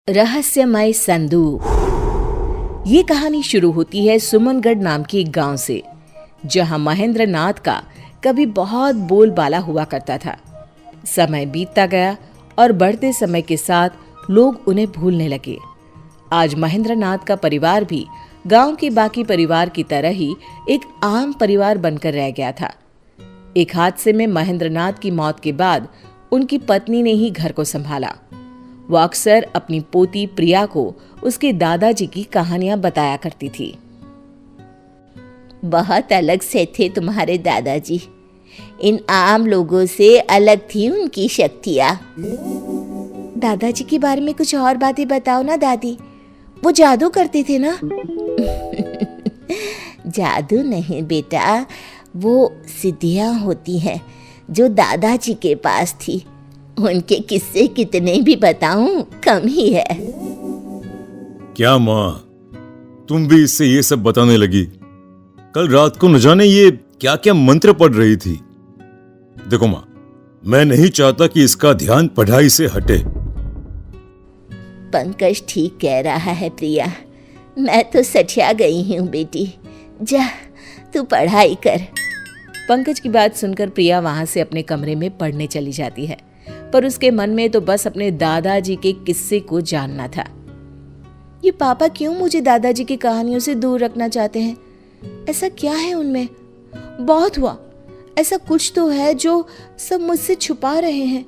रहस्यमय संदूक। ये कहानी शुरू होती है सुमनगढ़ नाम के एक गांव से, जहां महेंद्र नाथ का कभी बहुत बोलबाला हुआ करता था। समय बीतता गया और बढ़ते समय के साथ लोग उन्हें भूलने लगे। आज महेंद्र नाथ का परिवार भी गांव के बाकी परिवार की तरह ही एक आम परिवार बनकर रह गया था। एक हादसे में महेंद्र नाथ की मौत के बाद उनकी पत्नी ने ही घर को संभाला। वो अक्सर अपनी पोती प्रिया को उसके दादाजी की कहानियां बताया करती थी। बहुत अलग से थे तुम्हारे दादाजी। इन आम लोगों से अलग थी उनकी शक्तियाँ। दादाजी के बारे में कुछ और बातें बताओ ना दादी। वो जादू करते थे ना? जादू नहीं बेटा, वो सिद्धियाँ होती हैं जो दादाजी के पास थी। उनके किस्से कितने भी बताऊं कम ही है। क्या माँ, तुम भी इससे ये सब बताने लगी? कल रात को न जाने ये क्या क्या मंत्र पढ़ रही थी। देखो माँ, मैं नहीं चाहता कि इसका ध्यान पढ़ाई से हटे। पंकज ठीक कह रहा है प्रिया, मैं तो सठिया गई हूँ बेटी। जा तू पढ़ाई कर। पंकज की बात सुनकर प्रिया वहां से अपने कमरे में पढ़ने चली जाती है, पर उसके मन में तो बस अपने दादाजी के किस्से को जानना था। ये पापा क्यों मुझे दादाजी की कहानियों से दूर रखना चाहते हैं? ऐसा क्या है उनमें? बहुत हुआ, ऐसा कुछ तो है जो सब मुझसे छुपा रहे हैं।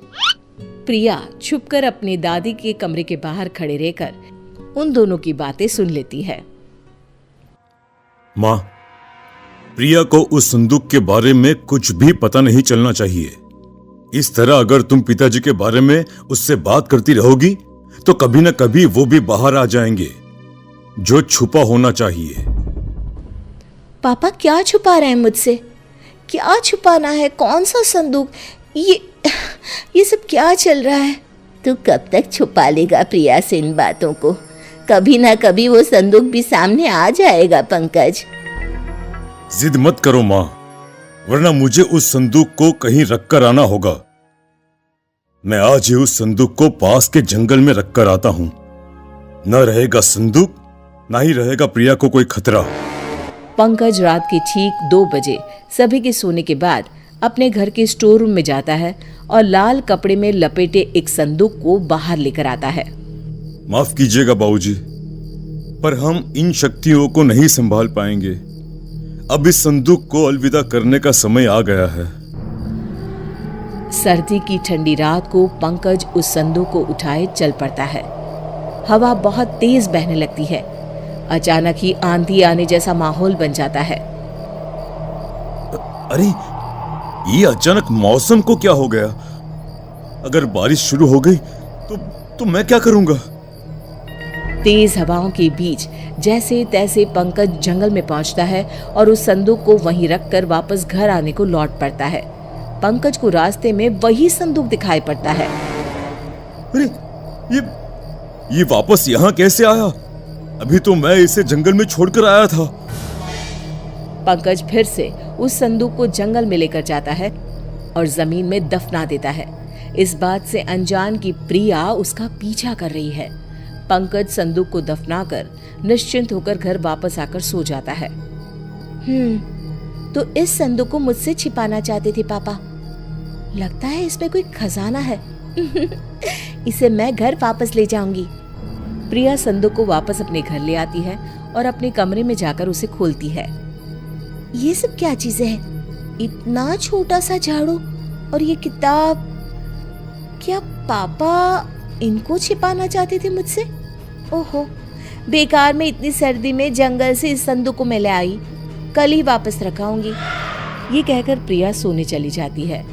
प्रिया छुपकर अपनी दादी के कमरे के बाहर खड़े रहकर उन दोनों की बातें सुन लेती है। माँ, प्रिया को उस संदूक के बारे में कुछ भी पता नहीं चलना चाहिए। इस तरह अगर तुम पिताजी के बारे में उससे बात करती रहोगी तो कभी न कभी वो भी बाहर आ जाएंगे। जो छुपा होना चाहिए। पापा क्या छुपा रहे हैं मुझसे? क्या छुपाना है? कौन सा संदूक? ये सब क्या चल रहा है? तू कब तक छुपा लेगा प्रिया से इन बातों को? कभी ना कभी वो संदूक भी सामने आ जाएगा पंकज। जिद मत करो माँ, वरना मुझे उस संदूक को कहीं रखकर आना होगा। मैं आज ही उस संदूक को पास के जंगल में रखकर आता हूं। न रहेगा संदूक, ना ही रहेगा प्रिया को कोई खतरा। पंकज रात के ठीक 2 बजे सभी के सोने के बाद अपने घर के स्टोर रूम में जाता है और लाल कपड़े में लपेटे एक संदूक को बाहर लेकर आता है। माफ कीजिएगा बाबूजी, पर हम इन शक्तियों को नहीं संभाल पाएंगे। अब इस संदूक को अलविदा करने का समय आ गया है। सर्दी की ठंडी रात को पंकज उस संदूक को उठाए चल पड़ता है। हवा बहुत तेज बहने लगती है। अचानक ही आंधी आने जैसा माहौल बन जाता है। अरे, ये अचानक मौसम को क्या हो गया? अगर बारिश शुरू हो गई तो मैं क्या करूंगा? तेज हवाओं के बीच जैसे तैसे पंकज जंगल में पहुंचता है और उस संदूक को वहीं रखकर वापस घर आने को लौट पड़ता है। पंकज को रास्ते में वही संदूक दिखाई पड़ता है। अरे, ये वापस यहाँ कैसे आया? अभी तो मैं इसे जंगल में छोड़कर आया था। पंकज फिर से उस संदूक को जंगल में लेकर जाता है और जमीन में दफना देता है। इस बात से अनजान की प्रिया उसका पीछा कर रही है। पंकज संदूक को दफनाकर निश्चिंत होकर घर वापस आकर सो जाता है। तो इस संदूक को मुझसे छिपाना चाहते थे पापा। लगता है इसमें कोई खजाना है। इसे मैं घर वापस ले जाऊंगी। प्रिया संदूक को वापस अपने घर ले आती है और अपने कमरे में जाकर उसे खोलती है। ये सब क्या चीजें हैं? इतना छोटा सा झाड़ू और ये किताब। क्या पापा इनको छिपाना चाहते थे मुझसे? ओहो, बेकार में इतनी सर्दी में जंगल से इस संदूक को मैं ले आई। कल ही वापस रखाऊंगी। ये कहकर प्रिया सोने चली जाती है।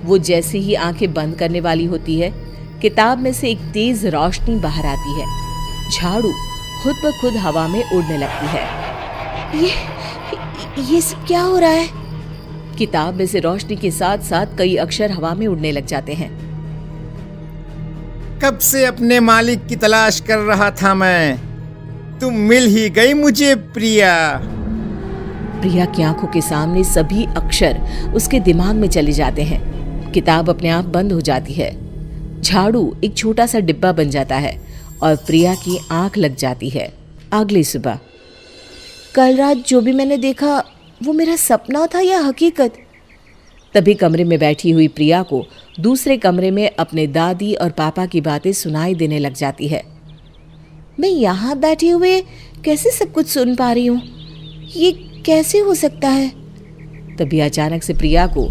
वो जैसे ही आंखें बंद करने वाली होती है, किताब में से एक तेज रोशनी बाहर आती है। झाड़ू खुद ब खुद हवा में उड़ने लगती है। ये सब क्या हो रहा है? किताब में से रोशनी के साथ साथ कई अक्षर हवा में उड़ने लग जाते हैं। कब से अपने मालिक की तलाश कर रहा था मैं। तुम मिल ही गई मुझे प्रिया। प्रिया की आंखों के सामने सभी अक्षर उसके दिमाग में चले जाते हैं। किताब अपने आप बंद हो जाती है। झाड़ू एक छोटा सा डिब्बा बन जाता है और प्रिया की आंख लग जाती है। अगली सुबह। कल रात जो भी मैंने देखा वो मेरा सपना था या हकीकत? तभी कमरे में बैठी हुई प्रिया को दूसरे कमरे में अपने दादी और पापा की बातें सुनाई देने लग जाती है। मैं यहाँ बैठे हुए कैसे सब कुछ सुन पा रही हूँ? ये कैसे हो सकता है? तभी अचानक से प्रिया को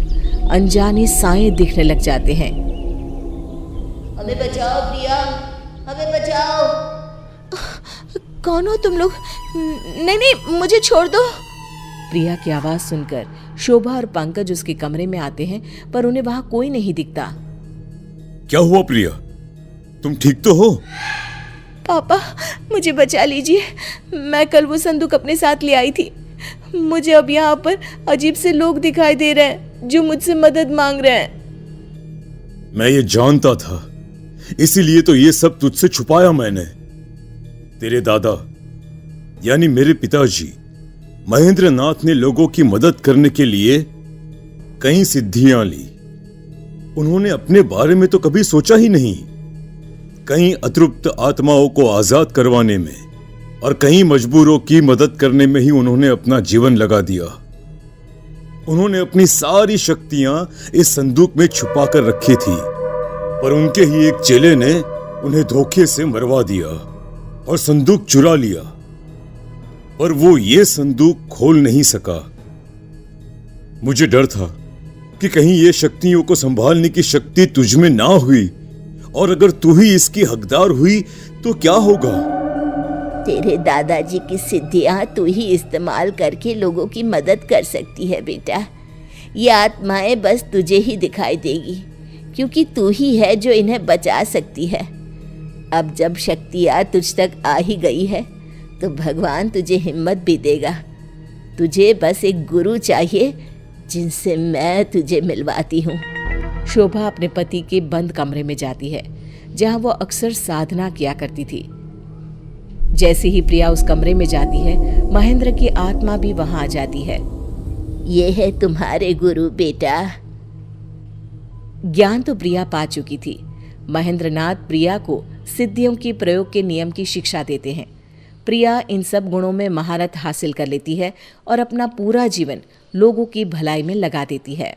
अनजाने साए दिखने लग जाते हैं। हमें बचाओ प्रिया, हमें बचाओ। कौन हो तुम लोग? नहीं नहीं, मुझे छोड़ दो। प्रिया की आवाज सुनकर शोभा और पंकज उसके कमरे में आते हैं, पर उन्हें वहां कोई नहीं दिखता। क्या हुआ प्रिया, तुम ठीक तो हो? पापा, मुझे बचा लीजिए। मैं कल वो संदूक अपने साथ ले आई थी। मुझे अब यहाँ पर अजीब से लोग दिखाई दे रहे हैं जो मुझसे मदद मांग रहे हैं। मैं ये जानता था, इसीलिए तो ये सब तुझसे छुपाया मैंने। तेरे दादा यानी मेरे पिताजी महेंद्र नाथ ने लोगों की मदद करने के लिए कई सिद्धियां ली। उन्होंने अपने बारे में तो कभी सोचा ही नहीं। कई अतृप्त आत्माओं को आजाद करवाने में और कई मजबूरों की मदद करने में ही उन्होंने अपना जीवन लगा दिया। उन्होंने अपनी सारी शक्तियां इस संदूक में छुपा कर रखी थी, पर उनके ही एक चेले ने उन्हें धोखे से मरवा दिया और संदूक चुरा लिया। पर वो ये संदूक खोल नहीं सका। मुझे डर था कि कहीं ये शक्तियों को संभालने की शक्ति तुझ में ना हुई, और अगर तू ही इसकी हकदार हुई तो क्या होगा? तेरे दादाजी की सिद्धियां तू ही इस्तेमाल करके लोगों की मदद कर सकती है बेटा। ये आत्माएं बस तुझे ही दिखाई देगी, क्योंकि तू ही है जो इन्हें बचा सकती है। अब जब शक्तियां तुझ तक आ ही गई है तो भगवान तुझे हिम्मत भी देगा। तुझे बस एक गुरु चाहिए जिनसे मैं तुझे मिलवाती हूँ। शोभा अपने पति के बंद कमरे में जाती है, जहां वो अक्सर साधना किया करती थी। जैसे ही प्रिया उस कमरे में जाती है, महेंद्र की आत्मा भी वहां आ जाती है। ये है तुम्हारे गुरु बेटा। ज्ञान तो प्रिया पा चुकी थी। महेंद्र नाथ प्रिया को सिद्धियों के प्रयोग के नियम की शिक्षा देते हैं। प्रिया इन सब गुणों में महारत हासिल कर लेती है और अपना पूरा जीवन लोगों की भलाई में लगा देती है।